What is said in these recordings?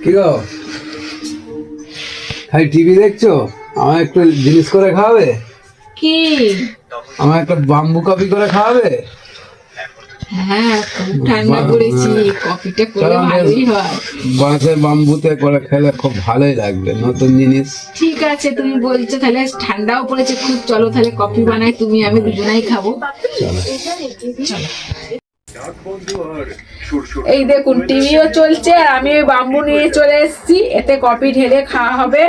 কি গো, খালি টিভি দেখছো? আমার একটু জিনিস করে খাওয়াবে? কি? আমার একটা বাম্বু কফি করে খাওয়াবে? হ্যাঁ, খুব ঠান্ডা পড়েছি, কফিটা করলে ভালোই হয়। বাঁশের বাম্বুতে করে খেলে খুব ভালোই লাগবে, নতুন জিনিস। ঠিক আছে, তুমি বলছো তাহলে, ঠান্ডাও পড়েছে খুব, চলো তাহলে কফি বানাই, তুমি আমি দুজনাই খাবো। চলো। চলো। এই দেখুন, টিভিও চলছে আর আমি ওই বাম্বু নিয়ে চলে এসেছি, এতে কফি ঢেলে খাওয়া হবে।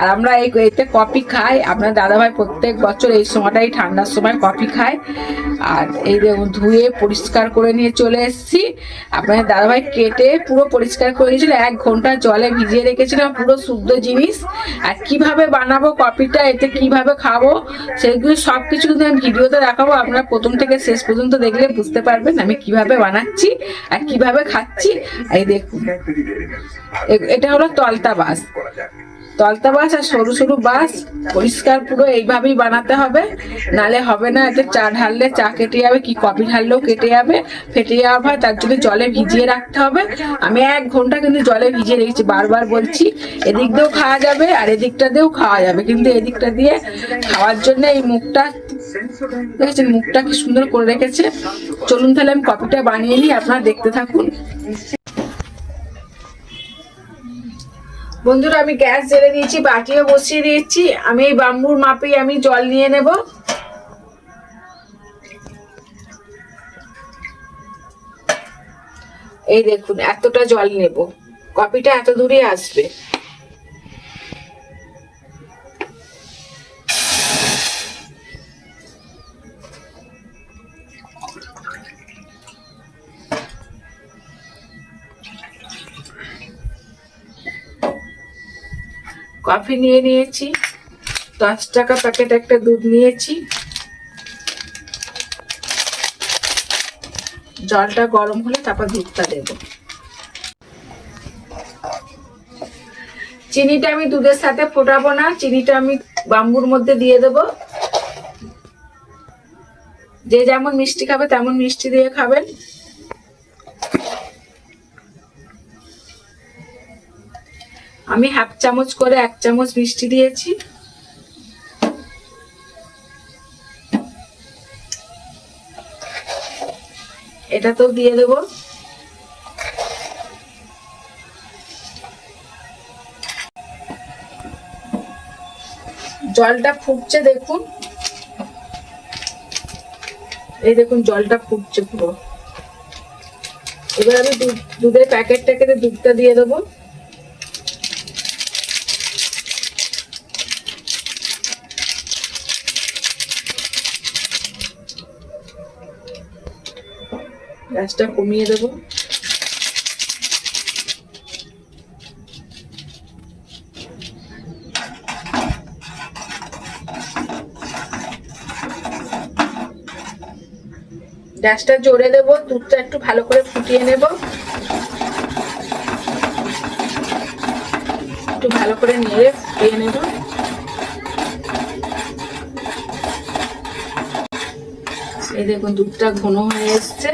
আর আমরা এতে কফি খাই, আপনার দাদাভাই প্রত্যেক বছর এই সময়টাই ঠান্ডার সময় কফি খায়। আর এই দেখুন, ধুয়ে পরিষ্কার করে নিয়ে চলে এসেছি। আপনার দাদাভাই কেটে পুরো পরিষ্কার করে নিয়েছিল, 1 ঘন্টা জলে ভিজিয়ে রেখেছিলাম, পুরো শুদ্ধ জিনিস। আর কিভাবে বানাবো কফিটা, এতে কিভাবে খাবো, সেগুলো সবকিছু কিন্তু আমি ভিডিওতে দেখাবো। আপনারা প্রথম থেকে শেষ পর্যন্ত দেখলে বুঝতে পারবেন আমি কিভাবে বানাচ্ছি আর কিভাবে খাচ্ছি। এই দেখুন, এটা হলো তলতা বাঁশ। তলতা বাঁশ আর সরু সরু বাঁশ পরিষ্কার পুরো এইভাবেই বানাতে হবে, নালে হবে না। এতে চা ঢাললে চা কেটে যাবে, কি কফি ঢাললেও কেটে যাবে, ফেটে যাওয়া হয়। তার জন্য জলে ভিজিয়ে রাখতে হবে। আমি 1 ঘন্টা কিন্তু জলে ভিজিয়ে রেখেছি, বারবার বলছি। এদিক দিয়েও খাওয়া যাবে আর এদিকটা দিয়েও খাওয়া যাবে, কিন্তু এদিকটা দিয়ে খাওয়ার জন্য এই মুখটা দেখেছেন, মুখটা কি সুন্দর করে রেখেছে। চলুন তাহলে আমি কফিটা বানিয়ে নিই, আপনারা দেখতে থাকুন। বন্ধুরা, আমি গ্যাস জ্বেলে দিয়েছি, বাটিও বসিয়ে দিয়েছি। আমি এই বাম্বুর মাপেই আমি জল নিয়ে নেব। এই দেখুন, এতটা জল নেব, কফিটা এত দূরে আসবে। কফি নিয়ে নিয়েছি, 10 টাকা প্যাকেট একটা দুধ নিয়েছি। জলটা গরম হলে তারপর দুধটা দেব। চিনিটা আমি দুধের সাথে ফোটাবো না, চিনিটা আমি বাম্বুর মধ্যে দিয়ে দেব। যে যেমন মিষ্টি খাবে তেমন মিষ্টি দিয়ে খাবেন। আমি 1/2 চামচ করে 1 চামচ মিষ্টি দিয়েছি। এটাতেও দিয়ে দেব। জলটা ফুটছে দেখুন, এই দেখুন জলটা ফুটছে পুরো। এবার আমি দুধের প্যাকেটটাকে দুধটা দিয়ে দেবো। গ্যাসটা কমিয়ে দেবো। গ্যাসটা জোরে দেবো, দুধটা একটু ভালো করে ফুটিয়ে নেব। একটু ভালো করে নেড়ে ফুটিয়ে নেব। এই দেখুন, দুধটা ঘন হয়ে এসছে।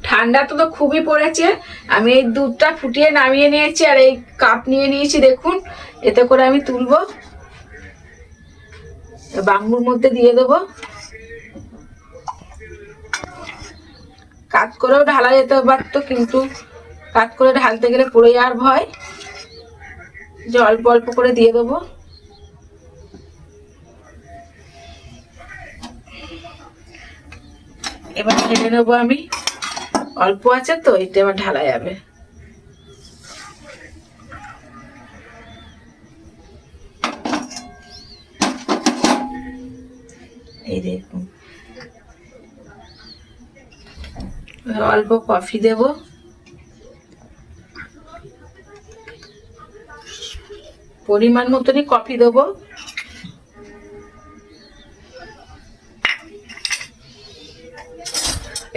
ঠান্ডা তো খুবই পড়েছে। আমি এই দুধটা ফুটিয়ে নামিয়ে নিয়েছি আর এই কাপ নিয়ে নিয়েছি দেখুন, এতে করে আমি তুলবো, বাম্বুর মধ্যে দিয়ে দেবো। কাত করেও ঢালা যেতে পারতো, কিন্তু কাত করে ঢালতে গেলে পড়ে যাওয়ার ভয়, যে অল্প অল্প করে দিয়ে দেবো। এবার ঢেলে নেবো আমি, অল্প আছে তো, এটা এবার ঢালা যাবে। এই দেখুন, অল্প কফি দেব। পরিমাণ মতনই কফি দেবো।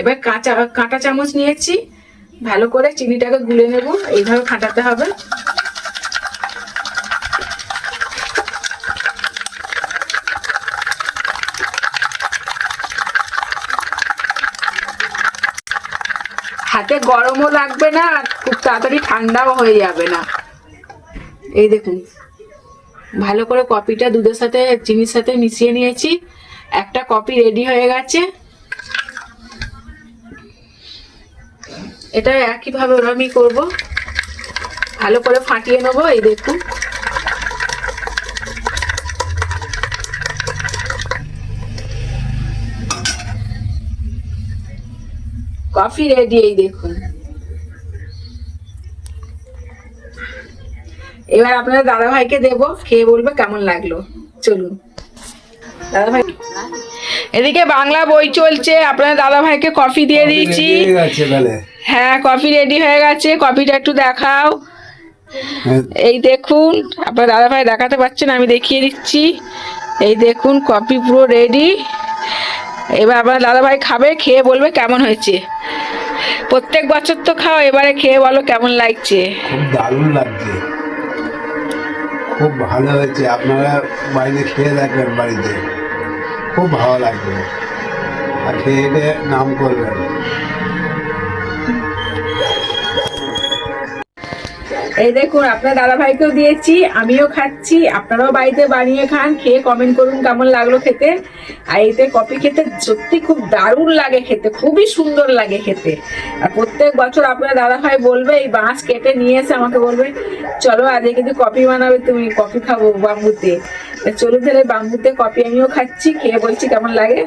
এবার কাঁটা চামচ নিয়েছি, ভালো করে চিনিটাকে গুলে নেব, এইভাবে ফাটাতে হবে। হাতে গরমও লাগবে না, আর খুব তাড়াতাড়ি ঠান্ডাও হয়ে যাবে না। এই দেখুন, ভালো করে কফিটা দুধের সাথে চিনির সাথে মিশিয়ে নিয়েছি। একটা কফি রেডি হয়ে গেছে। এটা একইভাবে ওরমই করব, ভালো করে ফাটিয়ে নেবো। এই দেখুন, কফি রেডি। এই দেখুন, এবার আপনার দাদা ভাইকে দেবো, খেয়ে বলবে কেমন লাগলো। চলুন দাদা ভাই। এদিকে বাংলা বই চলছে, আপনার দাদা ভাইকে কফি দিয়ে দিয়েছি। রেডি হয়ে গেছে তাহলে? হ্যাঁ, কফি রেডি হয়ে গেছে। কফিটা একটু দেখাও। হ্যাঁ, এই দেখুন, আপনার দাদা ভাই দেখাতে পাচ্ছেন, আমি দেখিয়ে দিচ্ছি। এই দেখুন, কফি পুরো রেডি। এবার আপনার দাদা ভাই খাবে, খেয়ে বলবে কেমন হয়েছে। প্রত্যেক বছর তো খাও, এবারে খেয়ে বলো কেমন লাগছে। খুব দারুণ লাগছে, খুব ভালো হয়েছে। আপনারা বাইরে খেয়ে দেখবেন, বাড়িতে খুব ভালো লাগবে, আর খেয়ে দিয়ে নাম করবেন। এই দেখুন, আপনার দাদা ভাইকেও দিয়েছি, আমিও খাচ্ছি। আপনারাও বাড়িতে বানিয়ে খান, খেয়ে কমেন্ট করুন কেমন লাগলো খেতে। আর এতে কফি খেতে সত্যি খুব দারুণ লাগে খেতে, খুবই সুন্দর লাগে খেতে। আর প্রত্যেক বছর আপনার দাদা ভাই বলবে, এই বাঁশ কেটে নিয়ে এসে আমাকে বলবে চলো আজকে কিন্তু কফি বানাবে, তুমি কফি খাবো বাম্বুতে। চলুন তাহলে বাম্বুতে কফি আমিও খাচ্ছি, খেয়ে বলছি কেমন লাগে।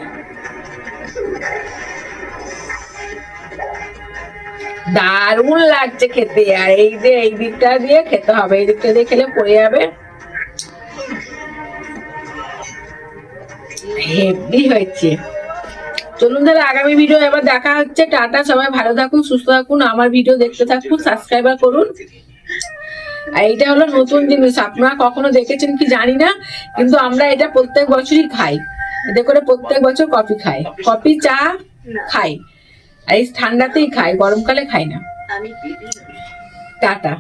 দারুণ লাগছে খেতে। আর এই যে এই দিকটা দিয়ে খেতে হবে, এই দিকটা দিয়ে খেলে পড়ে যাবে। হেভি হয়েছে। চলুন তাহলে আগামী ভিডিও এবার দেখা হচ্ছে। টাটা, সবাই ভালো থাকুন, সুস্থ থাকুন, আমার ভিডিও দেখতে থাকুন, সাবস্ক্রাইবার করুন। আর এইটা হলো নতুন জিনিস, আপনারা কখনো দেখেছেন কি জানি না, কিন্তু আমরা এটা প্রত্যেক বছরই খাই। এতে করে প্রত্যেক বছর কফি খাই, কফি চা খাই। আর এই ঠান্ডাতেই খাই, গরমকালে খাই না। টাটা।